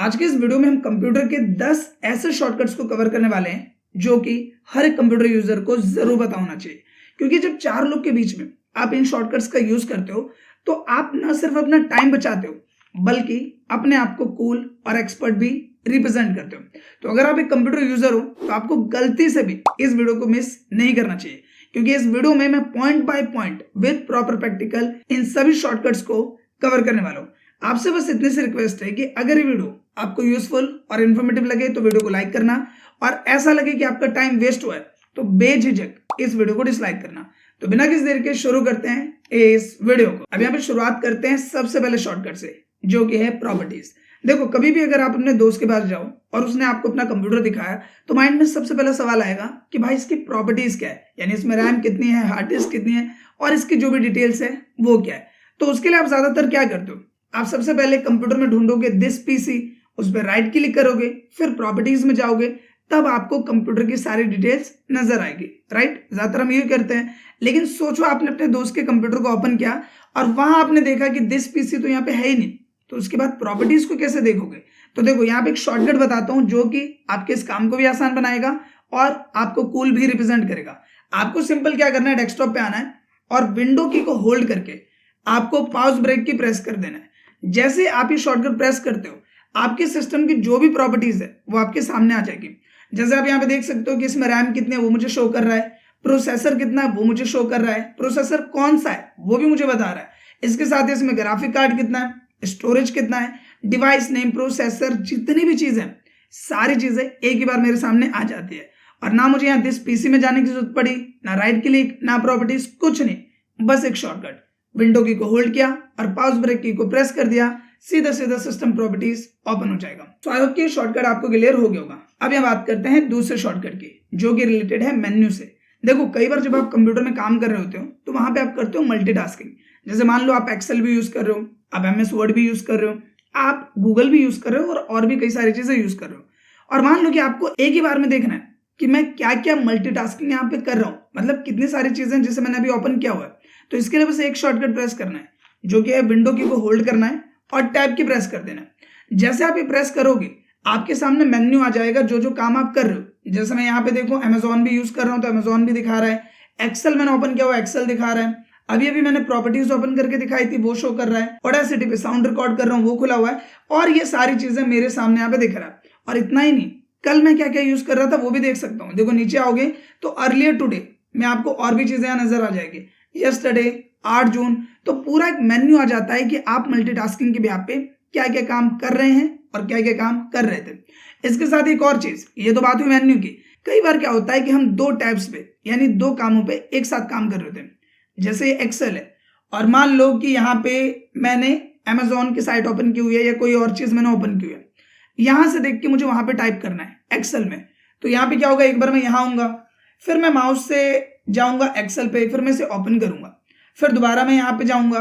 आज के इस वीडियो में हम कंप्यूटर के 10 ऐसे शॉर्टकट्स को कवर करने वाले हैं जो कि हर एक कंप्यूटर यूजर को जरूर पता होना चाहिए। क्योंकि जब चार लोग के बीच में आप इन शॉर्टकट्स का यूज करते हो तो आप न सिर्फ अपना टाइम बचाते हो बल्कि अपने आप को कूल और एक्सपर्ट भी रिप्रेजेंट करते हो। तो अगर आप एक कंप्यूटर यूजर हो तो आपको गलती से भी इस वीडियो को मिस नहीं करना चाहिए, क्योंकि इस वीडियो में मैं point by point with proper practical in सभी शॉर्टकट्स को कवर करने वाला हूं। आपसे बस इतनी सी रिक्वेस्ट है कि अगर ये वीडियो आपको यूजफुल और इन्फॉर्मेटिव लगे तो वीडियो को लाइक करना, और ऐसा लगे कि आपका टाइम वेस्ट हुआ है तो बेझिझक इस वीडियो को डिसलाइक करना। तो बिना किसी देर के शुरू करते हैं इस वीडियो को। अब यहाँ पे शुरुआत करते हैं सबसे पहले शॉर्टकट से, जो कि है प्रॉपर्टीज। देखो, कभी भी अगर आप अपने दोस्त के पास जाओ और उसने आपको अपना कंप्यूटर दिखाया तो माइंड में सबसे पहला सवाल आएगा कि भाई इसकी प्रॉपर्टीज क्या है, यानी इसमें रैम कितनी है, हार्ड डिस्क कितनी है और इसकी जो भी डिटेल्स है वो क्या है। तो उसके लिए आप ज्यादातर क्या करते हो, आप सबसे पहले कंप्यूटर में ढूंढोगे दिस पीसी, उस पर राइट क्लिक करोगे, फिर प्रॉपर्टीज में जाओगे, तब आपको कंप्यूटर की सारी डिटेल्स नजर आएगी। राइट, ज्यादातर हम यही करते हैं। लेकिन सोचो आपने अपने दोस्त के कंप्यूटर को ओपन किया और वहां आपने देखा कि दिस पीसी तो यहाँ पे है ही नहीं, तो उसके बाद प्रॉपर्टीज को कैसे देखोगे। तो देखो, यहाँ पे एक शॉर्टकट बताता हूं जो कि आपके इस काम को भी आसान बनाएगा और आपको कूल भी रिप्रेजेंट करेगा। आपको सिंपल क्या करना है, डेस्कटॉप पे आना है और विंडो की को होल्ड करके आपको पॉज ब्रेक की प्रेस कर देना है। जैसे आप ये शॉर्टकट प्रेस करते हो आपके सिस्टम की जो भी प्रॉपर्टीज है वो आपके सामने आ जाएगी। जैसे आप यहाँ पे देख सकते हो कि इसमें रैम कितने है वो मुझे शो कर रहा है, प्रोसेसर कितना है वो मुझे शो कर रहा है, प्रोसेसर कौन सा है वो भी मुझे बता रहा है। इसके साथ ही इसमें ग्राफिक कार्ड कितना है, स्टोरेज कितना है, डिवाइस नेम, प्रोसेसर, जितनी भी चीजें सारी चीजें एक ही बार मेरे सामने आ जाती है। और ना मुझे यहाँ दिस पीसी में जाने की जरूरत पड़ी, ना राइट क्लिक, ना प्रॉपर्टीज, कुछ नहीं, बस एक शॉर्टकट विंडो की को होल्ड किया और पॉज ब्रेक की को प्रेस कर दिया, सीधा सीधा सिस्टम प्रॉपर्टीज ओपन हो जाएगा। तो आई होप कि शॉर्टकट आपको क्लियर हो गया होगा। अब यहाँ बात करते हैं दूसरे शॉर्टकट की, जो कि रिलेटेड है मेन्यू से। देखो, कई बार जब आप कंप्यूटर में काम कर रहे होते हो तो वहां पे आप करते हो मल्टीटास्किंग। जैसे मान लो आप एक्सेल भी यूज कर रहे हो, आप एमएस वर्ड भी यूज कर रहे हो, आप गूगल भी यूज कर रहे हो और भी कई सारी चीजें यूज कर रहे हो। और मान लो कि आपको एक ही बार में देखना है कि मैं क्या क्या मल्टीटास्किंग यहाँ पे कर रहा हूँ, मतलब कितनी सारी चीजें जिसे मैंने अभी ओपन किया हुआ है। तो इसके लिए बस एक शॉर्टकट प्रेस करना है, जो कि है विंडो की को होल्ड करना है और टैब की प्रेस कर देना है। जैसे आप ये प्रेस करोगे आपके सामने मेन्यू आ जाएगा जो जो काम आप कर रहे हो। जैसे मैं यहाँ पे देखो अमेजोन भी यूज कर रहा हूँ तो अमेजोन भी दिखा रहा है, एक्सेल मैंने ओपन किया हुआ एक्सेल दिखा रहा है, अभी अभी मैंने प्रॉपर्टीज ओपन करके दिखाई थी वो शो कर रहा है, ऑडेसिटी पे साउंड रिकॉर्ड कर रहा हूँ वो खुला हुआ है, और ये सारी चीजें मेरे सामने यहाँ पे दिख रहा है। और इतना ही नहीं, कल मैं क्या क्या यूज कर रहा था वो भी देख सकता हूँ। देखो नीचे आओगे तो अर्लियर टुडे में आपको और भी चीजें यहाँ नजर आ जाएगी, यस्टरडे, 8 जून, तो पूरा एक मेन्यू आ जाता है कि आप मल्टीटास्किंग के बिहाफ पे क्या क्या काम कर रहे हैं और क्या क्या काम कर रहे थे। इसके साथ एक और चीज, ये तो बात हुई मेन्यू की। कई बार क्या होता है कि हम दो टैब्स पे यानी दो कामों पे एक साथ काम कर रहे होते हैं। जैसे एक्सेल है और मान लो कि यहाँ पे मैंने अमेजोन की साइट ओपन की हुई है या कोई और चीज मैंने ओपन की हुई है, यहां से देख के मुझे वहां पे टाइप करना है एक्सेल में। तो यहाँ पे क्या होगा, एक बार मैं यहाँ आऊंगा, फिर मैं माउस से जाऊंगा एक्सेल पे, फिर मैं इसे ओपन करूंगा, फिर दोबारा मैं यहाँ पे जाऊंगा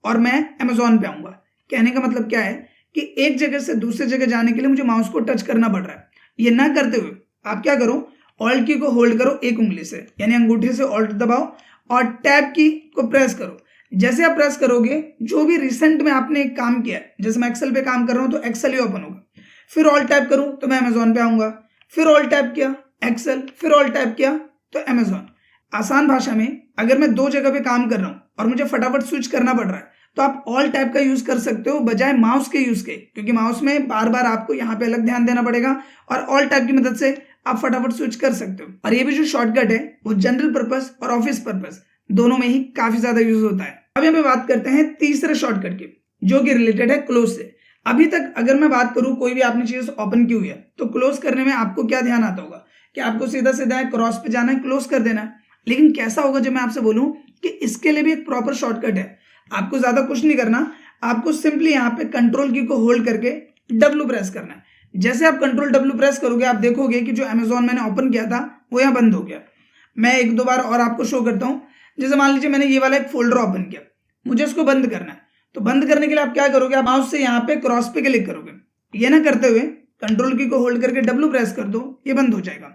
और मैं अमेजोन पे आऊंगा। कहने का मतलब क्या है कि एक जगह से दूसरी जगह जाने के लिए मुझे माउस को टच करना पड़ रहा है। ये ना करते हुए आप क्या करो, ऑल्ट की को होल्ड करो एक उंगली से, यानी अंगूठे से ऑल्ट दबाओ और टैब की को प्रेस करो। जैसे आप प्रेस करोगे जो भी रिसेंट में आपने एक काम किया है, जैसे मैं एक्सेल पे काम कर रहा हूं तो एक्सेल ही ओपन होगा, फिर ऑल टैप करूं तो मैं अमेजोन पे आऊंगा, फिर ऑल टैप किया एक्सेल, फिर ऑल टैप किया तो अमेजोन। आसान भाषा में अगर मैं दो जगह पे काम कर रहा हूं और मुझे फटाफट स्विच करना पड़ रहा है तो आप ऑल टैप का यूज कर सकते हो बजाय माउस के यूज के, क्योंकि माउस में बार बार आपको यहाँ पे अलग ध्यान देना पड़ेगा और ऑल टैप की मदद से आप फटाफट स्विच कर सकते हो। और ये भी जो शॉर्टकट है वो जनरल पर्पस और ऑफिस पर्पस दोनों में ही काफी ज्यादा यूज होता है। अब यहाँ पे बात करते हैं तीसरे शॉर्टकट की, जो कि रिलेटेड है क्लोज से। अभी तक अगर मैं बात करूं कोई भी आपने चीज ओपन की हुई है तो क्लोज करने में आपको क्या ध्यान आता होगा कि आपको सीधा सीधा क्रॉस पे जाना है, क्लोज कर देना है। लेकिन कैसा होगा जब मैं आपसे बोलूं कि इसके लिए भी एक प्रॉपर शॉर्टकट है। आपको ज्यादा कुछ नहीं करना, आपको सिंपली यहाँ पे कंट्रोल की को होल्ड करके डब्ल्यू प्रेस करना है। जैसे आप कंट्रोल डब्ल्यू प्रेस करोगे आप देखोगे कि जो अमेजोन मैंने ओपन किया था वो यहाँ बंद हो गया। मैं एक दो बार और आपको शो करता हूँ। जैसे मान लीजिए मैंने ये वाला एक फोल्डर ओपन किया, मुझे इसको बंद करना है, तो बंद करने के लिए आप क्या करोगे, आप माउस से यहाँ पे क्रॉस पे क्लिक करोगे। ये ना करते हुए कंट्रोल की को होल्ड करके डब्ल्यू प्रेस कर दो, ये बंद हो जाएगा।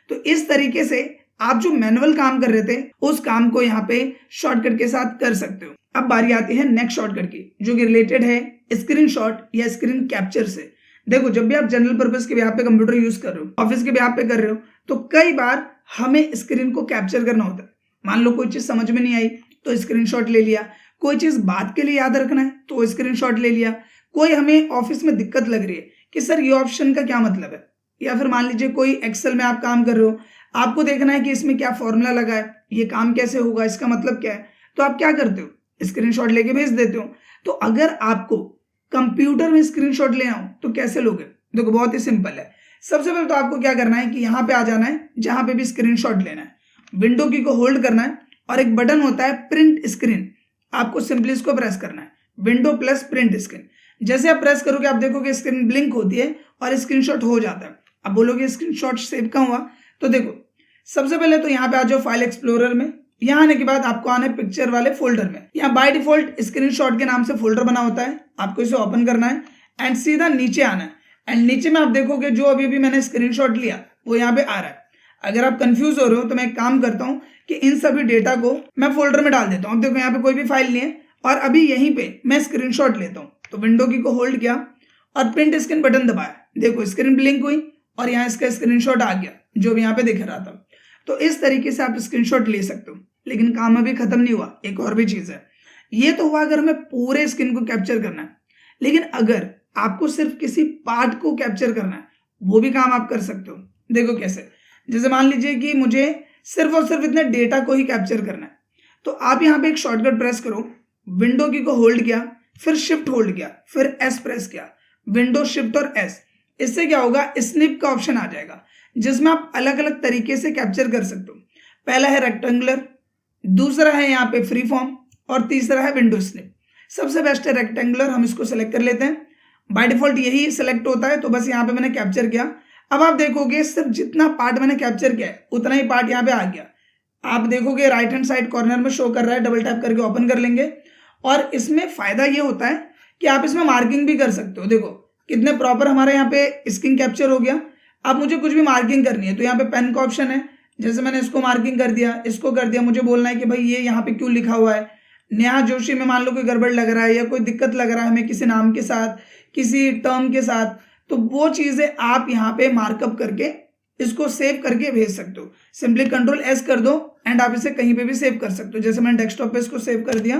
तो इस तरीके से आप जो मैनुअल काम कर रहे थे उस काम को यहाँ पे शॉर्टकट के साथ कर सकते हो। अब बारी आती है नेक्स्ट शॉर्टकट की, जो कि रिलेटेड है स्क्रीनशॉट या स्क्रीन कैप्चर से। देखो जब भी आप जनरल पर्पस के बिहाफ पे कंप्यूटर यूज कर रहे हो, ऑफिस के बिहाफ पे कर रहे हो, तो कई बार हमें स्क्रीन को कैप्चर करना होता है। मान लो कोई चीज समझ में नहीं आई तो स्क्रीनशॉट ले लिया, कोई चीज बात के लिए याद रखना है तो स्क्रीनशॉट ले लिया, कोई हमें ऑफिस में दिक्कत लग रही है कि सर ये ऑप्शन का क्या मतलब है, या फिर मान लीजिए कोई एक्सेल में आप काम कर रहे हो, आपको देखना है कि इसमें क्या फॉर्मूला लगा है, ये काम कैसे होगा, इसका मतलब क्या है, तो आप क्या करते हो, स्क्रीनशॉट लेके भेज देते हो। तो अगर आपको कंप्यूटर में स्क्रीनशॉट लेना हो तो कैसे लोगे? देखो बहुत ही सिंपल है। सबसे पहले तो आपको क्या करना है कि यहाँ पे आ जाना है जहां पे भी स्क्रीनशॉट लेना है, विंडो की को होल्ड करना है और एक बटन होता है प्रिंट स्क्रीन, आपको सिंपली इसको प्रेस करना है, विंडो प्लस प्रिंट स्क्रीन। जैसे आप प्रेस करोगे आप देखोगे स्क्रीन ब्लिंक होती है और स्क्रीनशॉट हो जाता है। अब बोलोगे स्क्रीनशॉट सेव कहाँ हुआ? तो देखो सबसे पहले तो यहाँ पे आ जाओ फाइल एक्सप्लोरर में, यहाँ आने के बाद आपको आना है पिक्चर वाले फोल्डर में। यहाँ बाय डिफॉल्ट स्क्रीनशॉट के नाम से फोल्डर बना होता है, आपको इसे ओपन करना है एंड सीधा नीचे आना है एंड नीचे में आप देखोगे जो अभी मैंने स्क्रीनशॉट लिया वो यहाँ पे आ रहा है। अगर आप कंफ्यूज हो रहे हो तो मैं एक काम करता हूँ कि इन सभी डेटा को मैं फोल्डर में डाल देता हूँ। देखो यहाँ पे कोई भी फाइल नहीं है और अभी यहीं पे मैं स्क्रीनशॉट लेता हूँ, तो विंडो की को होल्ड किया और प्रिंट स्क्रीन बटन दबाया, देखो स्क्रीन ब्लिंक हुई और यहाँ इसका स्क्रीनशॉट आ गया जो भी यहाँ पे दिख रहा था। तो इस तरीके से आप स्क्रीनशॉट ले सकते हो। लेकिन काम अभी खत्म नहीं हुआ, एक और भी चीज है। ये तो हुआ अगर हमें पूरे स्क्रीन को कैप्चर करना है, लेकिन अगर आपको सिर्फ किसी पार्ट को कैप्चर करना है वो भी काम आप कर सकते हो। देखो कैसे, जैसे मान लीजिए कि मुझे सिर्फ और सिर्फ इतने डेटा को ही कैप्चर करना है, तो आप यहाँ पे एक शॉर्टकट प्रेस करो, विंडो की को होल्ड किया, फिर शिफ्ट होल्ड किया, फिर एस प्रेस किया, विंडो शिफ्ट और एस। इससे क्या होगा, स्निप का ऑप्शन आ जाएगा जिसमें आप अलग अलग तरीके से कैप्चर कर सकते हो। पहला है रेक्टेंगुलर, दूसरा है यहाँ पे फ्री फॉर्म और तीसरा है विंडो स्निप। सबसे बेस्ट है रेक्टेंगुलर, हम इसको सेलेक्ट कर लेते हैं। बाय डिफॉल्ट यही सिलेक्ट होता है, तो बस यहाँ पे मैंने कैप्चर किया। अब आप देखोगे सिर्फ जितना पार्ट मैंने कैप्चर किया है उतना ही पार्ट यहाँ पे आ गया। आप देखोगे राइट हैंड साइड कॉर्नर में शो कर रहा है, डबल टैप करके ओपन कर लेंगे और इसमें फायदा ये होता है कि आप इसमें मार्किंग भी कर सकते हो। देखो कितने प्रॉपर हमारे यहाँ पे स्क्रीन कैप्चर हो गया। अब मुझे कुछ भी मार्किंग करनी है तो यहाँ पे पेन का ऑप्शन है, जैसे मैंने इसको मार्किंग कर दिया, इसको कर दिया, मुझे बोलना है कि भाई ये यहाँ पे क्यों लिखा हुआ है, नेहा जोशी में मान लो कोई गड़बड़ लग रहा है या कोई दिक्कत लग रहा है हमें किसी नाम के साथ, किसी टर्म के साथ, तो वो चीजें आप यहाँ पे मार्कअप करके इसको सेव करके भेज सकते हो। सिंपली कंट्रोल एस कर दो एंड आप इसे कहीं पे भी सेव कर सकते हो। जैसे मैंने डेस्कटॉप पे इसको सेव कर दिया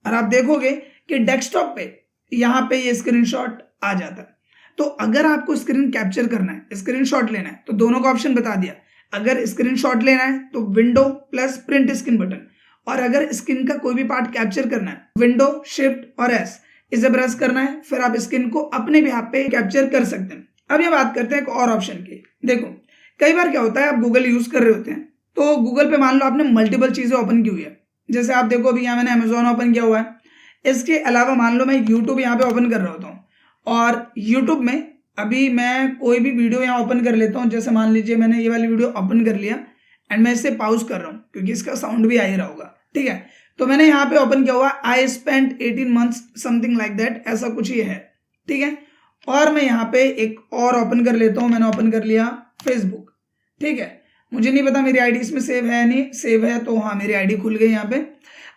और आप देखोगे कि डेस्कटॉप पे यहाँ पे ये स्क्रीनशॉट आ जाता है। तो अगर आपको स्क्रीन कैप्चर करना है, स्क्रीनशॉट लेना है, तो दोनों का ऑप्शन बता दिया। अगर स्क्रीनशॉट लेना है तो window plus print screen button, और अगर स्क्रीन का कोई भी पार्ट कैप्चर करना है विंडो शिफ्ट और एस, इसे प्रेस करना है, फिर आप स्क्रीन को अपने भी हाथ पे कैप्चर कर सकते हैं। अब ये बात करते हैं एक और ऑप्शन की। देखो कई बार क्या होता है, आप गूगल यूज कर रहे होते हैं तो गूगल पे मान लो आपने मल्टीपल चीजें ओपन की हुई है। जैसे आप देखो अभी यहाँ मैंने अमेजोन ओपन किया हुआ है, इसके अलावा मान लो मैं यूट्यूब यहाँ पे ओपन कर रहा होता हूँ और यूट्यूब में अभी मैं कोई भी वीडियो यहाँ ओपन कर लेता हूँ। जैसे मान लीजिए मैंने ये वाली वीडियो ओपन कर लिया एंड मैं इसे पॉज कर रहा हूँ क्योंकि इसका साउंड भी आ ही रहा होगा, ठीक है। तो मैंने यहाँ पे ओपन किया हुआ I spent 18 months something like that, ऐसा कुछ ही है, ठीक है। और मैं यहाँ पे एक और ओपन कर लेता हूँ, मैंने ओपन कर लिया फेसबुक, ठीक है। मुझे नहीं पता मेरी आईडी इसमें सेव है नहीं, सेव है तो हाँ मेरी आईडी खुल गई यहाँ पे।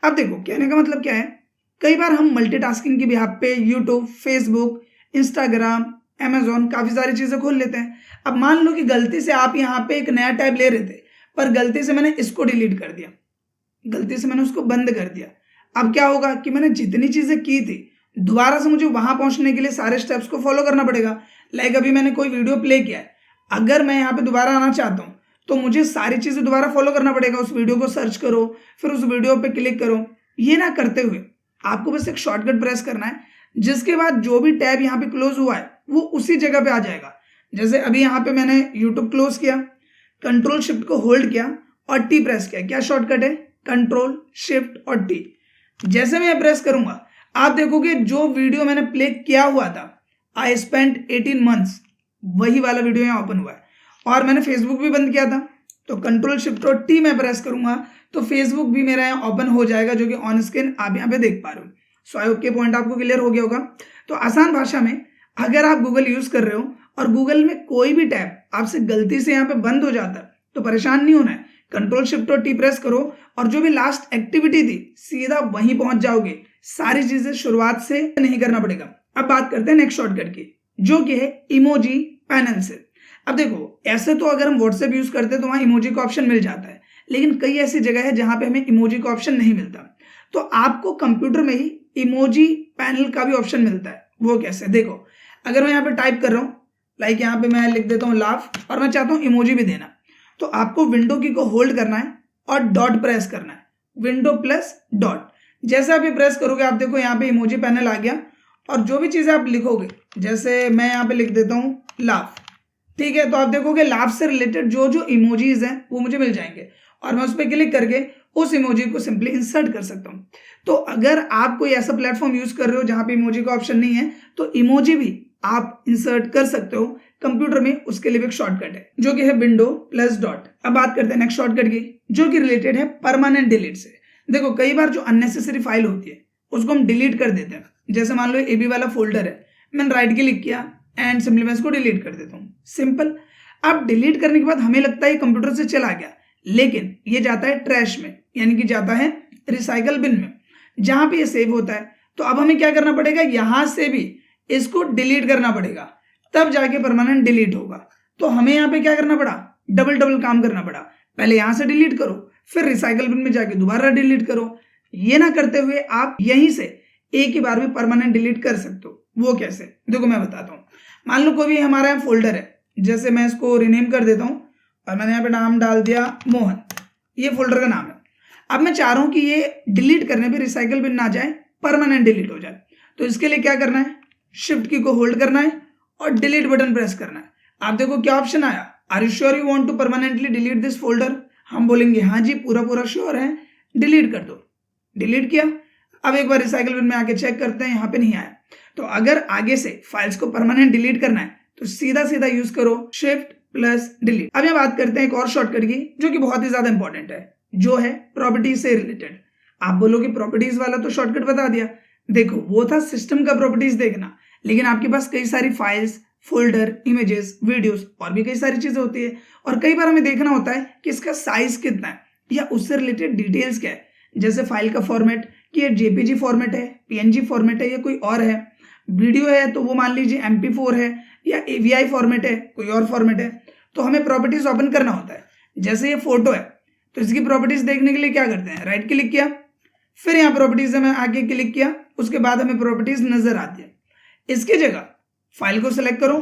अब देखो कहने का मतलब क्या है, कई बार हम मल्टीटास्किंग की बिहाफ पे यूट्यूब, फेसबुक, इंस्टाग्राम, अमेजोन काफी सारी चीजें खोल लेते हैं। अब मान लो कि गलती से आप यहाँ पे एक नया टैब ले रहे थे पर गलती से मैंने इसको डिलीट कर दिया, गलती से मैंने उसको बंद कर दिया। अब क्या होगा कि मैंने जितनी चीजें की थी दोबारा से मुझे वहां पहुंचने के लिए सारे स्टेप्स को फॉलो करना पड़ेगा। लाइक अभी मैंने कोई वीडियो प्ले किया है, अगर मैं यहाँ पे दोबारा आना चाहता हूँ तो मुझे सारी चीजें दोबारा फॉलो करना पड़ेगा। उस वीडियो को सर्च करो, फिर उस वीडियो पे क्लिक करो। ये ना करते हुए आपको बस एक शॉर्टकट प्रेस करना है, जिसके बाद जो भी टैब यहाँ पे क्लोज हुआ है वो उसी जगह पे आ जाएगा। जैसे अभी यहाँ पे मैंने यूट्यूब क्लोज किया, कंट्रोल शिफ्ट को होल्ड किया और टी प्रेस किया। क्या शॉर्टकट है, कंट्रोल शिफ्ट और टी। जैसे मैं प्रेस करूंगा आप देखोगे जो वीडियो मैंने प्ले किया हुआ था आई स्पेंट 18 months, वही वाला वीडियो यहाँ ओपन हुआ है। और मैंने फेसबुक भी बंद किया था, तो कंट्रोल शिफ्ट और टी में प्रेस करूंगा तो फेसबुक भी मेरा यहाँ ओपन हो जाएगा, जो कि ऑन स्क्रीन आप यहाँ पे देख पा रहे हो। सो आई होप के पॉइंट आपको क्लियर हो गया होगा। तो आसान भाषा में अगर आप गूगल यूज कर रहे हो और गूगल में कोई भी टैब आपसे गलती से यहाँ पे बंद हो जाता है तो परेशान नहीं होना है, कंट्रोल शिफ्ट और टी प्रेस करो और जो भी लास्ट एक्टिविटी थी सीधा वहीं पहुंच जाओगे। सारी चीजें शुरुआत से नहीं करना पड़ेगा। अब बात करते हैं नेक्स्ट शॉर्टकट की। जो कि है इमोजी पैनल से। अब देखो, ऐसे तो अगर हम व्हाट्सएप यूज करते हैं तो वहां इमोजी का ऑप्शन मिल जाता है, लेकिन कई ऐसी जगह है जहां पे हमें इमोजी का ऑप्शन नहीं मिलता। तो आपको कंप्यूटर में ही इमोजी पैनल का भी ऑप्शन मिलता है। वो कैसे, देखो, अगर मैं यहाँ पे टाइप कर रहा हूँ, लाइक यहाँ पे मैं लिख देता हूँ लाफ, और मैं चाहता हूँ इमोजी भी देना, तो आपको विंडो की को होल्ड करना है और डॉट प्रेस करना है, विंडो प्लस डॉट। जैसे आप ये प्रेस करोगे, आप देखो यहाँ पे इमोजी पैनल आ गया, और जो भी चीजें आप लिखोगे, जैसे मैं यहाँ पे लिख देता हूँ लाफ, ठीक है, तो आप देखोगे लाफ से रिलेटेड जो जो इमोजीज हैं वो मुझे मिल जाएंगे, और मैं उस पर क्लिक करके उस इमोजी को सिंपली इंसर्ट कर सकता हूँ। तो अगर आप कोई ऐसा प्लेटफॉर्म यूज कर रहे हो जहां पे इमोजी का ऑप्शन नहीं है, तो इमोजी भी आप इंसर्ट कर सकते हो कंप्यूटर में। उसके लिए भी एक शॉर्टकट है जो कि है विंडो प्लस डॉट। अब बात करते हैं नेक्स्ट शॉर्टकट की, जो कि रिलेटेड है परमानेंट डिलीट से। देखो, कई बार जो अननेसेसरी फाइल होती है उसको हम डिलीट कर देते हैं। जैसे मान लो एबी वाला फोल्डर है, मैंने राइट क्लिक किया एंड सिंपली मैं इसको डिलीट कर देता हूँ, सिंपल। अब डिलीट करने के बाद हमें लगता है कंप्यूटर से चला गया, लेकिन ये जाता है ट्रैश में, यानी कि जाता है रिसाइकल बिन में, जहां पे ये सेव होता है। तो अब हमें क्या करना पड़ेगा, यहां से भी इसको डिलीट करना पड़ेगा, तब जाके परमानेंट डिलीट होगा। तो हमें यहाँ पे क्या करना पड़ा, डबल काम करना पड़ा। पहले यहां से डिलीट करो, फिर रिसाइकल बिन में जाके दोबारा डिलीट करो। ये ना करते हुए आप यहीं से एक ही बार में परमानेंट डिलीट कर सकते हो। वो कैसे, देखो मैं बताता हूँ। मान लो कोई भी हमारा यहाँ फोल्डर है, जैसे मैं इसको रिनेम कर देता हूँ, और मैंने यहाँ पे नाम डाल दिया मोहन, ये फोल्डर का नाम है। अब मैं चाह रहा हूं कि ये डिलीट करने पे रिसाइकल बिन ना जाए, परमानेंट डिलीट हो जाए। तो इसके लिए क्या करना है, शिफ्ट की को होल्ड करना है और डिलीट बटन प्रेस करना है। आप देखो क्या ऑप्शन आया, are you sure you want to permanently delete this folder. हम बोलेंगे हाँ जी, पूरा श्योर है, डिलीट कर दो। डिलीट किया। अब एक बार रिसाइकल बिन में आके चेक करते हैं, यहाँ पे नहीं आया। तो अगर आगे से फाइल्स को परमानेंट डिलीट करना है तो सीधा यूज करो शिफ्ट प्लस डिलीट। अब यहाँ बात करते हैं एक और शॉर्टकट की, जो कि बहुत ही ज्यादा इंपॉर्टेंट है, जो है प्रॉपर्टीज से रिलेटेड। आप बोलोगे प्रॉपर्टीज वाला तो शॉर्टकट बता दिया। देखो, वो था सिस्टम का प्रॉपर्टीज देखना, लेकिन आपके पास कई सारी फाइल्स, फोल्डर, इमेजेस, वीडियोस और भी कई सारी चीजें होती है, और कई बार हमें देखना होता है कि इसका साइज कितना है या उससे रिलेटेड डिटेल्स क्या है। जैसे फाइल का फॉर्मेट, कि ये जेपीजी फॉर्मेट है, पीएनजी फॉर्मेट है या कोई और है। वीडियो है तो वो मान लीजिए MP4 है या AVI फॉर्मेट है, कोई और फॉर्मेट है। तो हमें प्रॉपर्टीज ओपन करना होता है। जैसे ये फोटो है तो इसकी प्रॉपर्टीज देखने के लिए क्या करते हैं, राइट क्लिक किया, फिर यहाँ प्रॉपर्टीज में आगे क्लिक किया, उसके बाद हमें प्रॉपर्टीज नजर आती है। इसकी जगह फाइल को सिलेक्ट करो,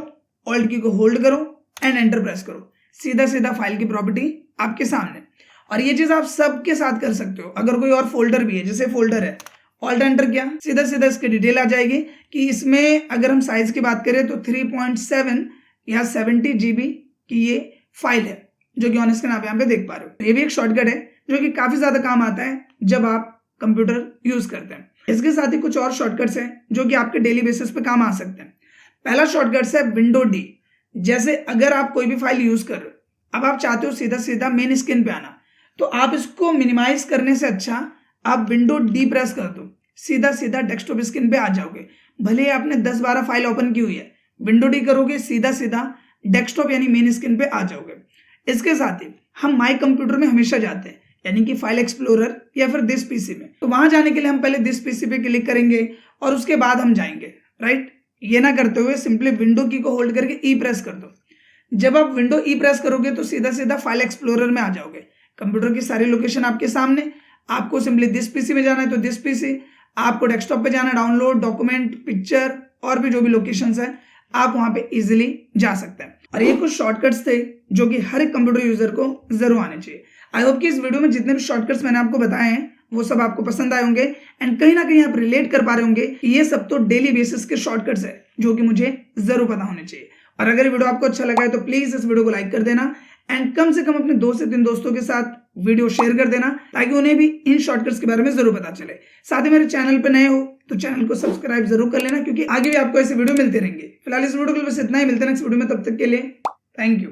ऑल्ट की को होल्ड करो एंड एंटर प्रेस करो, सीधा फाइल की प्रॉपर्टी आपके सामने। और ये चीज आप सबके साथ कर सकते हो। अगर कोई और फोल्डर भी है, जैसे फोल्डर है, ऑल्ट एंटर किया, सीधा इसकी डिटेल आ जाएगी कि इसमें अगर हम साइज की बात करें तो 3.7 या 70 GB की ये फाइल है, जो कि ऑन स्क्रीन आप यहाँ पे देख पा रहे हो। ये भी एक शॉर्टकट है जो कि काफी ज्यादा काम आता है जब आप कंप्यूटर यूज करते हैं। इसके साथ ही कुछ और शॉर्टकट्स हैं जो कि आपके डेली बेसिस पे काम आ सकते हैं। पहला शॉर्टकट है विंडो डी। जैसे अगर आप कोई भी फाइल यूज कर रहे हो, अब आप चाहते हो सीधा मेन स्क्रीन पे आना, तो आप इसको मिनिमाइज करने से अच्छा आप विंडो डी प्रेस कर दो, सीधा डेस्कटॉप स्क्रीन पे आ जाओगे। भले ही आपने 10-12 फाइल ओपन की हुई है, विंडो डी करोगे, सीधा डेस्कटॉप यानी मेन स्क्रीन पे आ जाओगे। इसके साथ ही हम माई कंप्यूटर में हमेशा जाते हैं, यानी कि फाइल एक्सप्लोरर या फिर दिस पीसी में। तो वहां जाने के लिए हम पहले दिस पीसी पे क्लिक करेंगे और उसके बाद हम जाएंगे, राइट। ये ना करते हुए सिंपली विंडो की को होल्ड करके ई प्रेस कर दो। जब आप विंडो ई प्रेस करोगे तो सीधा फाइल एक्सप्लोरर में आ जाओगे। कंप्यूटर की सारी लोकेशन आपके सामने। आपको सिंपली दिस पीसी में जाना है तो दिस पीसी, आपको डेस्कटॉप पे जाना है, डाउनलोड, डॉक्यूमेंट, पिक्चर और भी जो भी लोकेशंस है, आप वहां पे इजीली जा सकते हैं। और ये कुछ शॉर्टकट्स थे जो कि हर एक कंप्यूटर यूजर को जरूर आने चाहिए। आई होप कि इस वीडियो में जितने भी शॉर्टकट्स मैंने आपको बताए हैं वो सब आपको पसंद आए होंगे एंड कहीं ना कहीं आप रिलेट कर पा रहे होंगे कि ये सब तो डेली बेसिस के शॉर्टकट्स है जो कि मुझे जरूर पता होने चाहिए। और अगर ये वीडियो आपको अच्छा लगा है तो प्लीज इस वीडियो को लाइक कर देना एंड कम से कम अपने 2 से 3 दोस्तों के साथ वीडियो शेयर कर देना, ताकि उन्हें भी इन शॉर्टकट्स के बारे में जरूर पता चले। साथ ही मेरे चैनल पे नए हो तो चैनल को सब्सक्राइब जरूर कर लेना, क्योंकि आगे भी आपको ऐसे वीडियो मिलते रहेंगे। फिलहाल इस वीडियो के लिए बस इतना ही, मिलते हैं नेक्स्ट वीडियो में, तब तक के लिए थैंक यू।